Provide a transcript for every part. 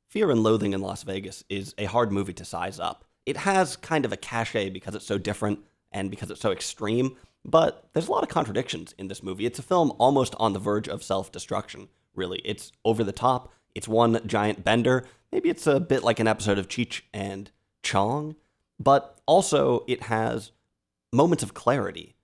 Fear and Loathing in Las Vegas is a hard movie to size up. It has kind of a cachet because it's so different and because it's so extreme, but there's a lot of contradictions in this movie. It's a film almost on the verge of self-destruction, really. It's over the top. It's one giant bender. Maybe it's a bit like an episode of Cheech and Chong, but also it has moments of clarity.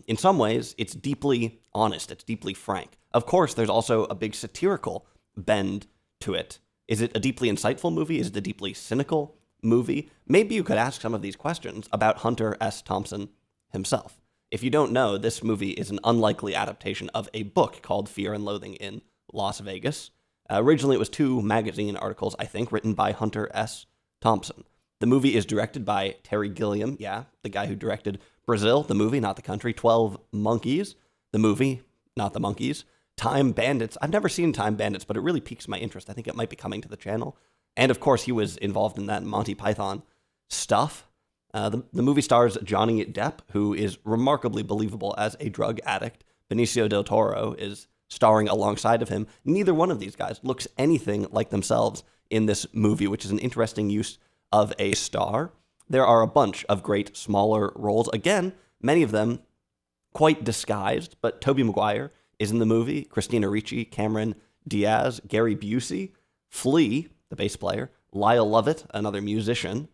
In some ways, it's deeply honest. It's deeply frank. Of course, there's also a big satirical bend to it. Is it a deeply insightful movie? Is it a deeply cynical movie? Maybe you could ask some of these questions about Hunter S. Thompson himself. If you don't know, this movie is an unlikely adaptation of a book called Fear and Loathing in Las Vegas. Originally, it was 2 magazine articles, I think, written by Hunter S. Thompson. The movie is directed by Terry Gilliam, the guy who directed Brazil, the movie, not the country, 12 Monkeys, the movie, not the monkeys, Time Bandits. I've never seen Time Bandits, but it really piques my interest. I think it might be coming to the channel. And of course, he was involved in that Monty Python stuff. The movie stars Johnny Depp, who is remarkably believable as a drug addict. Benicio del Toro is starring alongside of him. Neither one of these guys looks anything like themselves in this movie, which is an interesting use of a star. There are a bunch of great smaller roles. Again, many of them quite disguised, but Tobey Maguire is in the movie, Christina Ricci, Cameron Diaz, Gary Busey, Flea, the bass player, Lyle Lovett, another musician,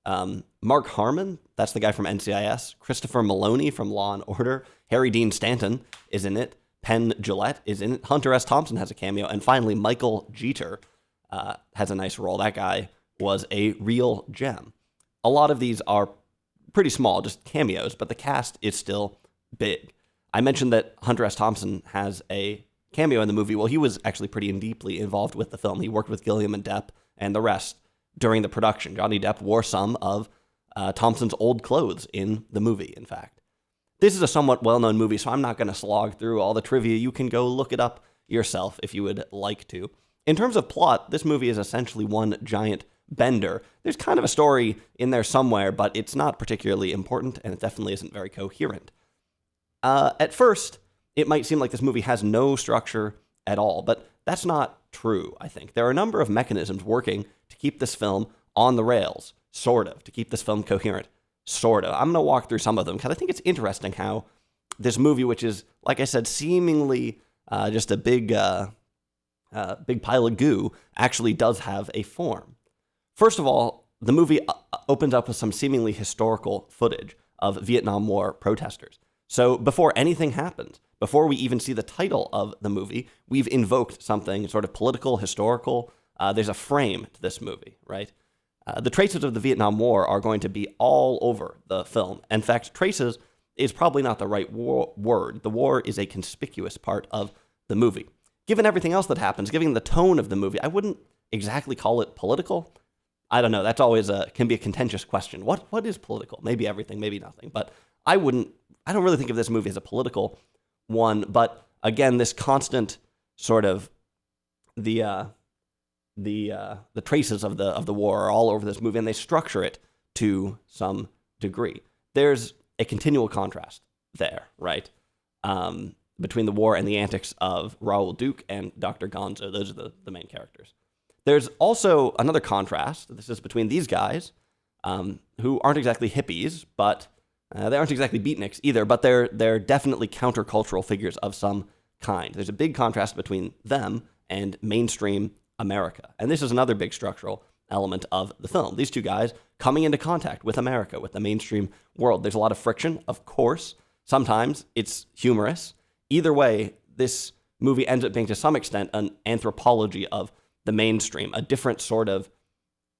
Mark Harmon, that's the guy from NCIS, Christopher Maloney from Law & Order, Harry Dean Stanton is in it, Penn Jillette is in it, Hunter S. Thompson has a cameo, and finally Michael Jeter has a nice role. That guy was a real gem. A lot of these are pretty small, just cameos, but the cast is still big. I mentioned that Hunter S. Thompson has a cameo in the movie. Well, he was actually pretty deeply involved with the film. He worked with Gilliam and Depp and the rest during the production. Johnny Depp wore some of Thompson's old clothes in the movie, in fact. This is a somewhat well-known movie, so I'm not going to slog through all the trivia. You can go look it up yourself if you would like to. In terms of plot, this movie is essentially one giant bender. There's kind of a story in there somewhere, but it's not particularly important, and it definitely isn't very coherent. At first, it might seem like this movie has no structure at all, but that's not true, I think. There are a number of mechanisms working to keep this film on the rails, sort of, to keep this film coherent, sort of. I'm going to walk through some of them, because I think it's interesting how this movie, which is, like I said, seemingly just a big pile of goo, actually does have a form. First of all, the movie opens up with some seemingly historical footage of Vietnam War protesters. So before anything happens, before we even see the title of the movie, we've invoked something sort of political, historical. There's a frame to this movie, right? The traces of the Vietnam War are going to be all over the film. In fact, traces is probably not the right word. The war is a conspicuous part of the movie. Given everything else that happens, given the tone of the movie, I wouldn't exactly call it political. I don't know. That's always can be a contentious question. What is political? Maybe everything, maybe nothing. But I don't really think of this movie as a political one. But again, this constant sort of the traces of the war are all over this movie, and they structure it to some degree. There's a continual contrast there, right? Between the war and the antics of Raoul Duke and Dr. Gonzo. Those are the main characters. There's also another contrast. This is between these guys, who aren't exactly hippies, but they aren't exactly beatniks either, but they're definitely countercultural figures of some kind. There's a big contrast between them and mainstream America. And this is another big structural element of the film. These two guys coming into contact with America, with the mainstream world. There's a lot of friction, of course. Sometimes it's humorous. Either way, this movie ends up being, to some extent, an anthropology of the mainstream, a different sort of,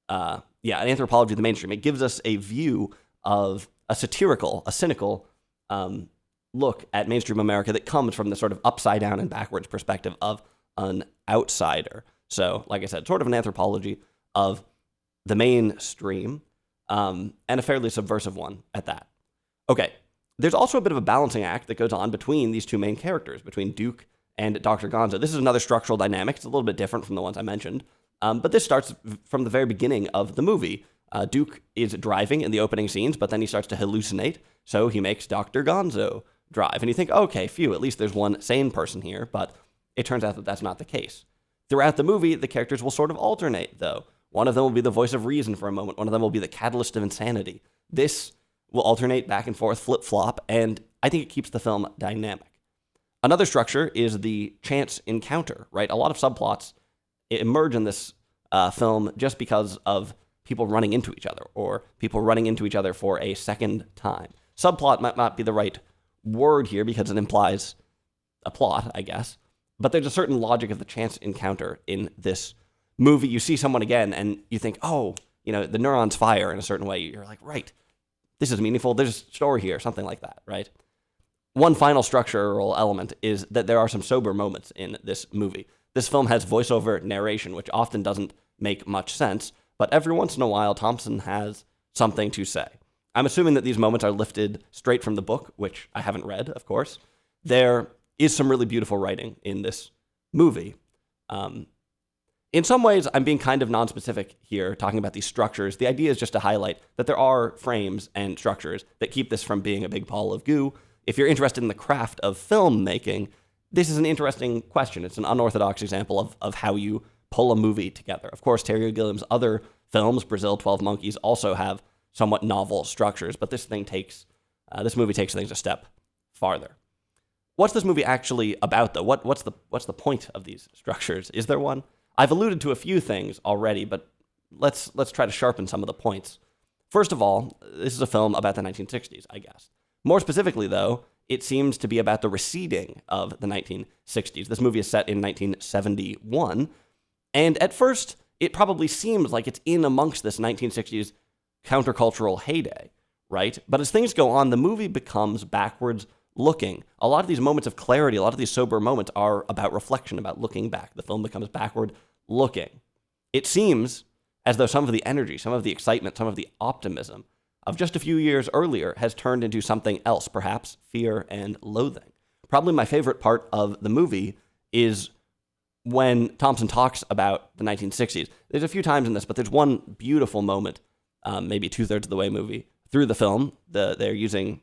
an anthropology of the mainstream. It gives us a view of a satirical, a cynical look at mainstream America that comes from the sort of upside down and backwards perspective of an outsider. So, like I said, sort of an anthropology of the mainstream, and a fairly subversive one at that. Okay, there's also a bit of a balancing act that goes on between these two main characters, between Duke and Dr. Gonzo. This is another structural dynamic. It's a little bit different from the ones I mentioned, but this starts from the very beginning of the movie. Duke is driving in the opening scenes, but then he starts to hallucinate, so he makes Dr. Gonzo drive. And you think, okay, phew, at least there's one sane person here, but it turns out that that's not the case. Throughout the movie, the characters will sort of alternate, though. One of them will be the voice of reason for a moment. One of them will be the catalyst of insanity. This will alternate back and forth, flip-flop, and I think it keeps the film dynamic. Another structure is the chance encounter, right? A lot of subplots emerge in this film just because of people running into each other or people running into each other for a second time. Subplot might not be the right word here because it implies a plot, I guess, but there's a certain logic of the chance encounter in this movie. You see someone again and you think, oh, the neurons fire in a certain way. You're like, right, this is meaningful. There's a story here, something like that, right? One final structural element is that there are some sober moments in this movie. This film has voiceover narration, which often doesn't make much sense, but every once in a while, Thompson has something to say. I'm assuming that these moments are lifted straight from the book, which I haven't read, of course. There is some really beautiful writing in this movie. In some ways, I'm being kind of nonspecific here, talking about these structures. The idea is just to highlight that there are frames and structures that keep this from being a big ball of goo. If you're interested in the craft of filmmaking, this is an interesting question. It's an unorthodox example of how you pull a movie together. Of course, Terry Gilliam's other films, Brazil, 12 Monkeys, also have somewhat novel structures, but this movie takes things a step farther. What's this movie actually about, though? What's the point of these structures? Is there one? I've alluded to a few things already, but let's try to sharpen some of the points. First of all, this is a film about the 1960s, I guess. More specifically, though, it seems to be about the receding of the 1960s. This movie is set in 1971, and at first, it probably seems like it's in amongst this 1960s countercultural heyday, right? But as things go on, the movie becomes backwards looking. A lot of these moments of clarity, a lot of these sober moments are about reflection, about looking back. The film becomes backward looking. It seems as though some of the energy, some of the excitement, some of the optimism of just a few years earlier has turned into something else, perhaps fear and loathing. Probably my favorite part of the movie is when Thompson talks about the 1960s. There's a few times in this, but there's one beautiful moment, maybe 2/3 of the way movie through the film. They're using,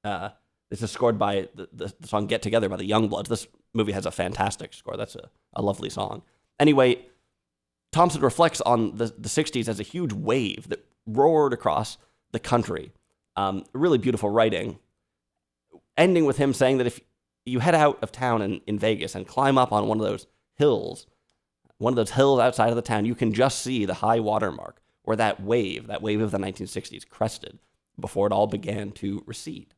this is scored by the song Get Together by the Youngbloods. This movie has a fantastic score. That's a lovely song. Anyway, Thompson reflects on the 60s as a huge wave that roared across the country. Really beautiful writing, ending with him saying that if you head out of town in Vegas and climb up on one of those hills outside of the town, you can just see the high water mark where that wave of the 1960s crested before it all began to recede.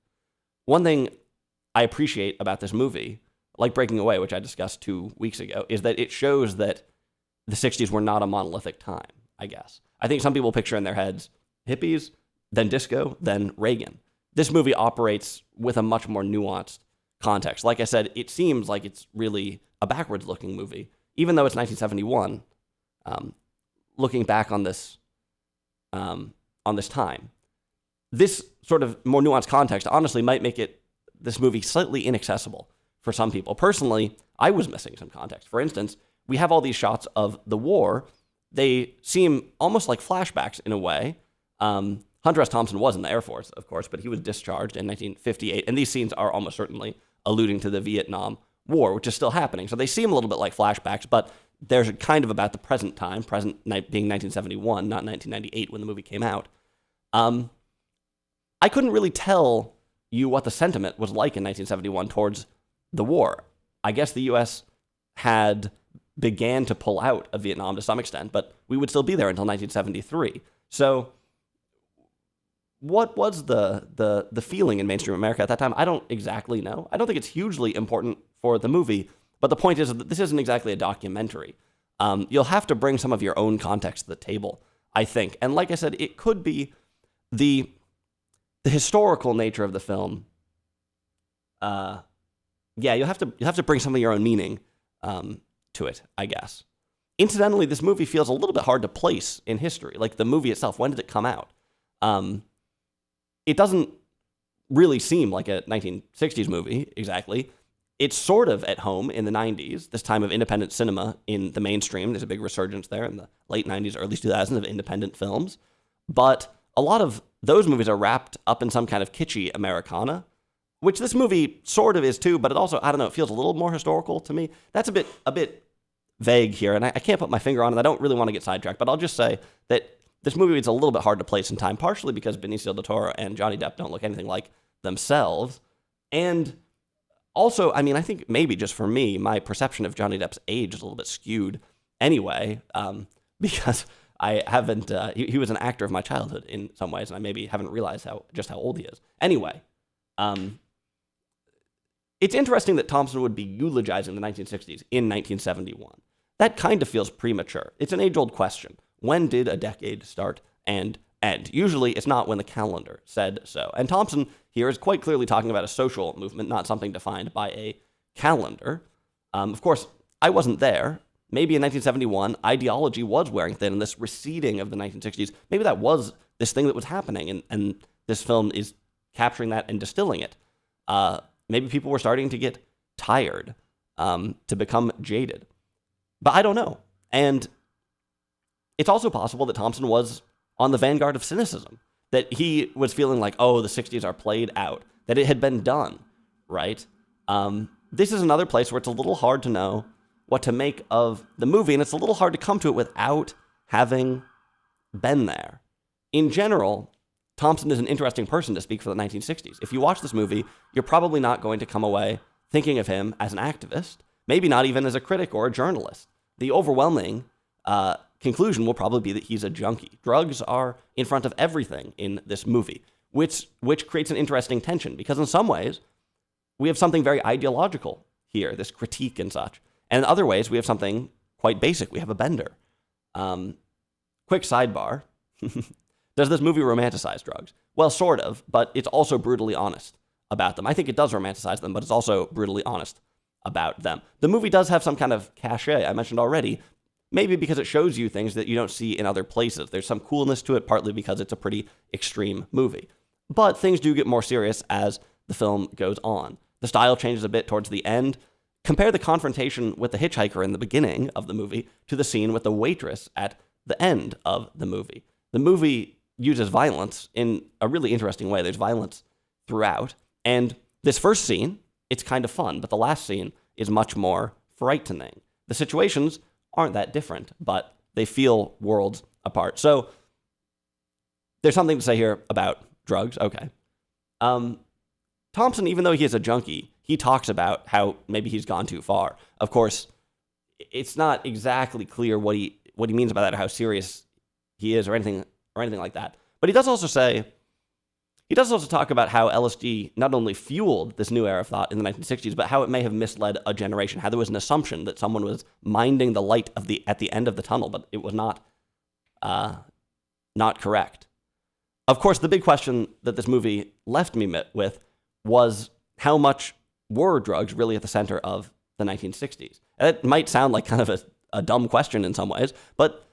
One thing I appreciate about this movie, like Breaking Away, which I discussed 2 weeks ago, is that it shows that the 60s were not a monolithic time, I guess. I think some people picture in their heads hippies, then disco, then Reagan. This movie operates with a much more nuanced context. Like I said, it seems like it's really a backwards-looking movie, even though it's 1971. Looking back on this time, this sort of more nuanced context honestly might make this movie slightly inaccessible for some people. Personally, I was missing some context. For instance, we have all these shots of the war. They seem almost like flashbacks in a way. Hunter S. Thompson was in the Air Force, of course, but he was discharged in 1958, and these scenes are almost certainly alluding to the Vietnam War, which is still happening. So they seem a little bit like flashbacks, but they're kind of about the present time, present night being 1971, not 1998 when the movie came out. I couldn't really tell you what the sentiment was like in 1971 towards the war. I guess the U.S. had began to pull out of Vietnam to some extent, but we would still be there until 1973. So what was the feeling in mainstream America at that time? I don't exactly know. I don't think it's hugely important for the movie, but the point is that this isn't exactly a documentary. You'll have to bring some of your own context to the table, I think. And like I said, it could be the historical nature of the film. You'll have to bring some of your own meaning to it, I guess. Incidentally, this movie feels a little bit hard to place in history. Like the movie itself, when did it come out? It doesn't really seem like a 1960s movie, exactly. It's sort of at home in the 90s, this time of independent cinema in the mainstream. There's a big resurgence there in the late 90s, early 2000s of independent films. But a lot of those movies are wrapped up in some kind of kitschy Americana, which this movie sort of is too, but it also, I don't know, it feels a little more historical to me. That's a bit vague here, and I can't put my finger on it. I don't really want to get sidetracked, but I'll just say that this movie is a little bit hard to place in time, partially because Benicio del Toro and Johnny Depp don't look anything like themselves. And also, I mean, I think maybe just for me, my perception of Johnny Depp's age is a little bit skewed anyway, because I haven't, he was an actor of my childhood in some ways, and I maybe haven't realized just how old he is. Anyway, it's interesting that Thompson would be eulogizing the 1960s in 1971. That kind of feels premature. It's an age-old question. When did a decade start and end? Usually, it's not when the calendar said so. And Thompson here is quite clearly talking about a social movement, not something defined by a calendar. Of course, I wasn't there. Maybe in 1971, ideology was wearing thin, and this receding of the 1960s, maybe that was this thing that was happening, and this film is capturing that and distilling it. Maybe people were starting to get tired, to become jaded. But I don't know. And it's also possible that Thompson was on the vanguard of cynicism, that he was feeling like, oh, the 60s are played out, that it had been done, right? This is another place where it's a little hard to know what to make of the movie, and it's a little hard to come to it without having been there. In general, Thompson is an interesting person to speak for the 1960s. If you watch this movie, you're probably not going to come away thinking of him as an activist, maybe not even as a critic or a journalist. The overwhelming conclusion will probably be that he's a junkie. Drugs are in front of everything in this movie, which creates an interesting tension, because in some ways, we have something very ideological here, this critique and such. And in other ways, we have something quite basic. We have a bender. Quick sidebar. Does this movie romanticize drugs? Well, sort of, but it's also brutally honest about them. I think it does romanticize them, but it's also brutally honest about them. The movie does have some kind of cachet, I mentioned already, maybe because it shows you things that you don't see in other places. There's some coolness to it, partly because it's a pretty extreme movie. But things do get more serious as the film goes on. The style changes a bit towards the end. Compare the confrontation with the hitchhiker in the beginning of the movie to the scene with the waitress at the end of the movie. The movie uses violence in a really interesting way. There's violence throughout. And this first scene, it's kind of fun, but the last scene is much more frightening. The situations aren't that different, but they feel worlds apart. So there's something to say here about drugs. Okay. Thompson, even though he is a junkie, he talks about how maybe he's gone too far. Of course, it's not exactly clear what he means by that, or how serious he is, or anything like that. But he does also talk about how LSD not only fueled this new era of thought in the 1960s, but how it may have misled a generation. How there was an assumption that someone was minding the light at the end of the tunnel, but it was not correct. Of course, the big question that this movie left me with was how much were drugs really at the center of the 1960s? And it might sound like kind of a dumb question in some ways, but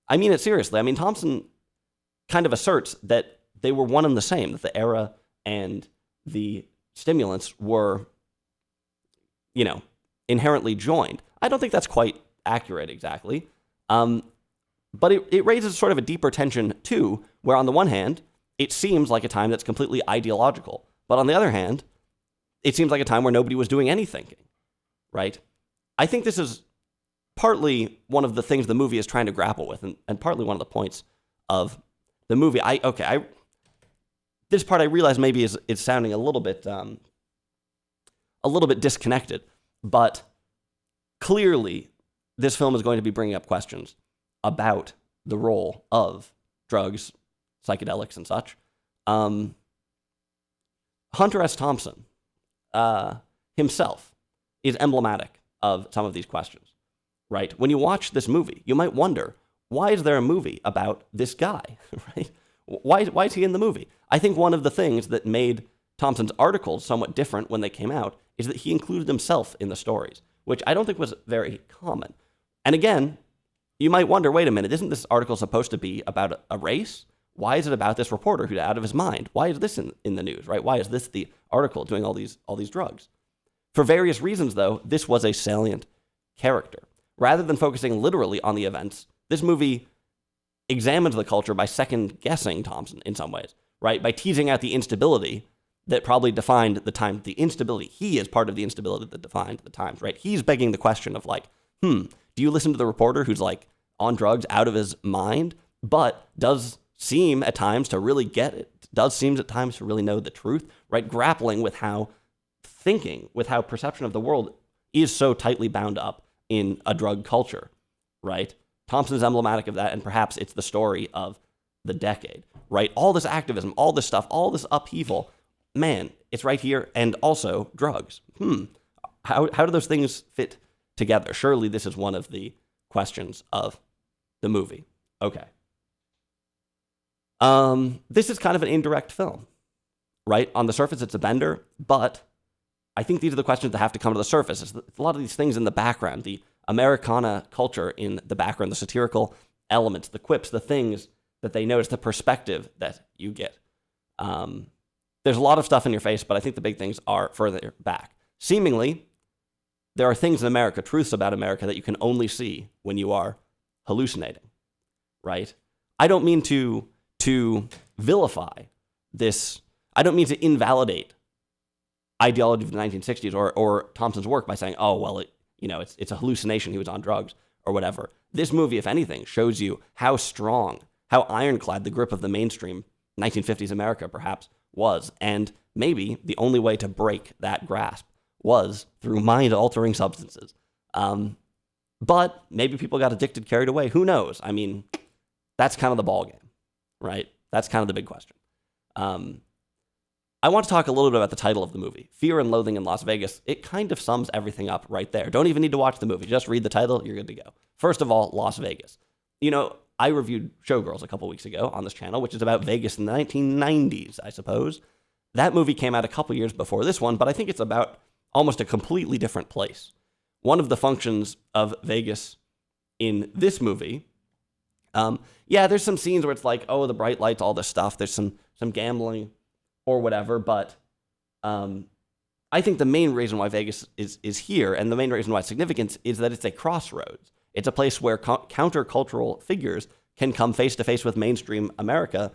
I mean it seriously. I mean, Thompson kind of asserts that they were one and the same, that the era and the stimulants were, inherently joined. I don't think that's quite accurate exactly. But it raises sort of a deeper tension too, where on the one hand, it seems like a time that's completely ideological. But on the other hand, it seems like a time where nobody was doing any thinking, right? I think this is partly one of the things the movie is trying to grapple with, and partly one of the points of the movie. This part I realize maybe is sounding a little bit disconnected, but clearly this film is going to be bringing up questions about the role of drugs, psychedelics, and such. Hunter S. Thompson himself is emblematic of some of these questions, right? When you watch this movie, you might wonder, why is there a movie about this guy, right? Why is he in the movie? I think one of the things that made Thompson's articles somewhat different when they came out is that he included himself in the stories, which I don't think was very common. And again, you might wonder, wait a minute, isn't this article supposed to be about a race? Why is it about this reporter who's out of his mind? Why is this in the news, right? Why is this the article doing all these drugs? For various reasons, though, this was a salient character. Rather than focusing literally on the events, this movie examines the culture by second-guessing Thompson in some ways, right? By teasing out the instability that probably defined the time, the instability. He is part of the instability that defined the times, right? He's begging the question of like, Do you listen to the reporter who's like on drugs out of his mind, but does seem at times to really get it, does seem at times to really know the truth, right? Grappling with how thinking, with how perception of the world is so tightly bound up in a drug culture, right? Thompson's emblematic of that, and perhaps it's the story of the decade, right? All this activism, all this stuff, all this upheaval, man, it's right here, and also drugs. How do those things fit together? Surely this is one of the questions of the movie. Okay. This is kind of an indirect film, right? On the surface, it's a bender, but I think these are the questions that have to come to the surface. It's a lot of these things in the background, the Americana culture in the background, the satirical elements, the quips, the things that they notice, the perspective that you get. There's a lot of stuff in your face, but I think the big things are further back. Seemingly, there are things in America, truths about America, that you can only see when you are hallucinating, right? I don't mean to vilify this. I don't mean to invalidate ideology of the 1960s or Thompson's work by saying, oh, well, it's a hallucination, he was on drugs or whatever. This movie, if anything, shows you how strong, how ironclad the grip of the mainstream 1950s America perhaps was, and maybe the only way to break that grasp was through mind-altering substances. But maybe people got addicted, carried away. Who knows? I mean, that's kind of the ballgame, right? That's kind of the big question. I want to talk a little bit about the title of the movie, Fear and Loathing in Las Vegas. It kind of sums everything up right there. Don't even need to watch the movie. Just read the title, you're good to go. First of all, Las Vegas. You know, I reviewed Showgirls a couple weeks ago on this channel, which is about Vegas in the 1990s, I suppose. That movie came out a couple years before this one, but I think it's about almost a completely different place. One of the functions of Vegas in this movie, there's some scenes where it's like, oh, the bright lights, all this stuff. There's some gambling or whatever, but I think the main reason why Vegas is here, and the main reason why it's significant, is that it's a crossroads. It's a place where countercultural figures can come face to face with mainstream America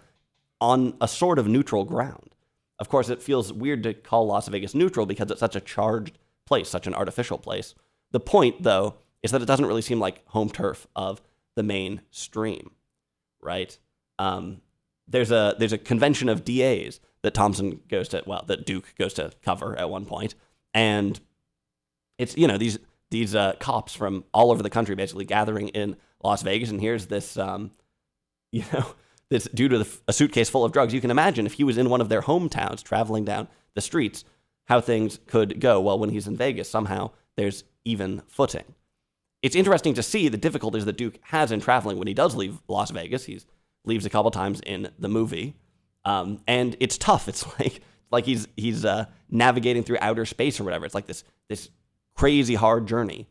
on a sort of neutral ground. Of course, it feels weird to call Las Vegas neutral because it's such a charged place, such an artificial place. The point, though, is that it doesn't really seem like home turf of the mainstream, right? There's a convention of DAs that that Duke goes to cover at one point, and it's these cops from all over the country basically gathering in Las Vegas, and here's this this dude with a suitcase full of drugs. You can imagine if he was in one of their hometowns traveling down the streets, how things could go. Well, when he's in Vegas, somehow there's even footing. It's interesting to see the difficulties that Duke has in traveling when he does leave Las Vegas. He leaves a couple times in the movie, and it's tough. It's like he's navigating through outer space or whatever. It's like this crazy hard journey.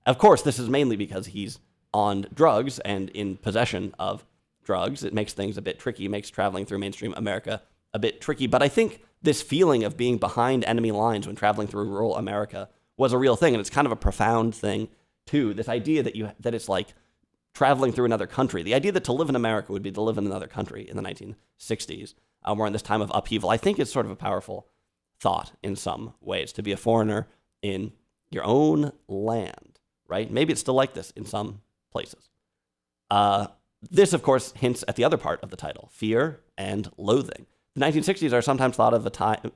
Of course, this is mainly because he's on drugs and in possession of drugs. It makes things a bit tricky, makes traveling through mainstream America a bit tricky. But I think this feeling of being behind enemy lines when traveling through rural America was a real thing, and it's kind of a profound thing too. This idea that it's like traveling through another country. The idea that to live in America would be to live in another country in the 1960s, or in this time of upheaval, I think is sort of a powerful thought in some ways, to be a foreigner in your own land, right? Maybe it's still like this in some places. This, of course, hints at the other part of the title, Fear and Loathing. The 1960s are sometimes thought of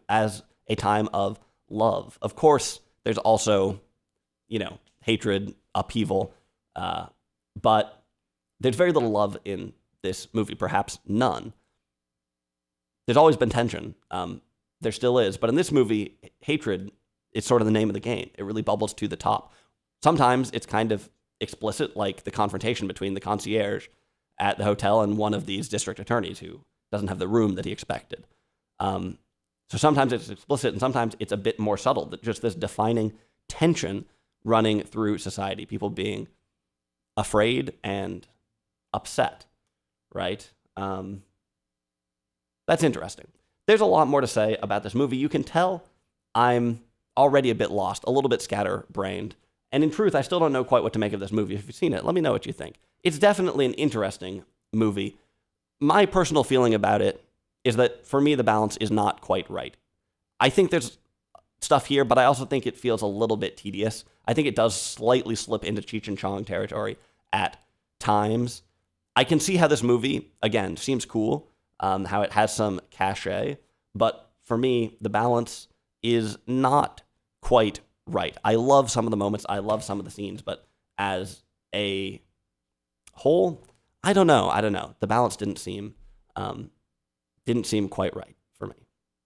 as a time of love. Of course, there's also, hatred, upheaval, but there's very little love in this movie, perhaps none. There's always been tension. There still is. But in this movie, hatred is sort of the name of the game. It really bubbles to the top. Sometimes it's kind of explicit, like the confrontation between the concierge at the hotel and one of these district attorneys who doesn't have the room that he expected. So sometimes it's explicit, and sometimes it's a bit more subtle, that just this defining tension running through society, people being afraid and upset, right? That's interesting. There's a lot more to say about this movie. You can tell I'm already a bit lost, a little bit scatterbrained, and in truth, I still don't know quite what to make of this movie. If you've seen it, let me know what you think. It's definitely an interesting movie. My personal feeling about it is that, for me, the balance is not quite right. I think there's stuff here, but I also think it feels a little bit tedious. I think it does slightly slip into Cheech and Chong territory at times. I can see how this movie, again, seems cool, how it has some cachet, but for me, the balance is not quite right. I love some of the moments, I love some of the scenes, but as a whole, I don't know. The balance didn't seem quite right.